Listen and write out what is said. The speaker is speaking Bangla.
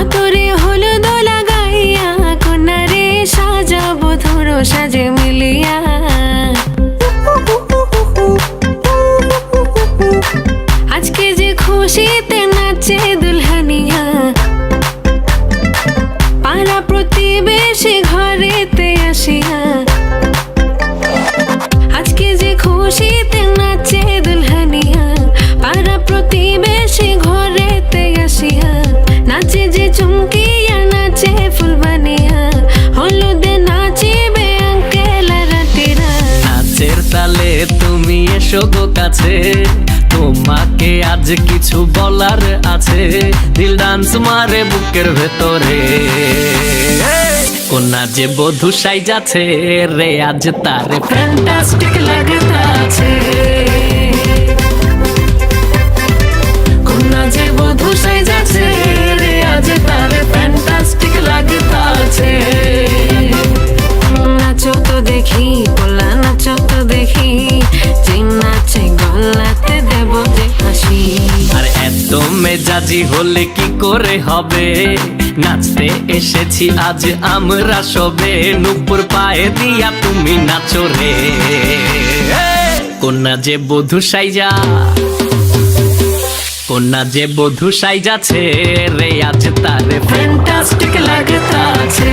আতরে হলুদ লাগাইয়া কন্যারে সাজাবো ধরো সাজে মিলিয়া। আজকে যে খুশিতে নাচে দুলহানিয়া, পাড়া প্রতিবেশী ঘরেতে আসিয়া। আজকে যে খুশিতে নাচে দুলহানিয়া, পাড়া প্রতিবেশী ঘরেতে আসিয়া। নাচে যে চুমকিয়া নাচে ফুলবানিয়া, হলুদে নাচিবে আঙ্কেল আর আন্টিরা। নাচের তালে তুমি এসো গো কাছে, তোমাকে আজ কিছু বলার আছে। দিল ডান্স মারে বুকের ভেতরে, কন্যা যে বধূ সাইজাছে রে আজ তারে ফ্যান্টাস্টিক লাগতাছে। কন্যা যে বধূ সাইজাছে রে আজ তারে ফ্যান্টাস্টিক লাগতাছে। নাচো তো দেখি পোলা, নাচো তো দেখি, যে নাচে গলাতে দেব যে হাসি। আর এত মেজাজি হলে কি করে হবে, নাচতে এসেছি আজ আমরা সবে। নুপুর পায়ে দিয়া তুমি নাচো রে, কন্যা যে বধূ সাইজা, কন্যা যে বধূ সাইজাছে রে আজ তারে ফ্যান্টাস্টিক লাগতাছে।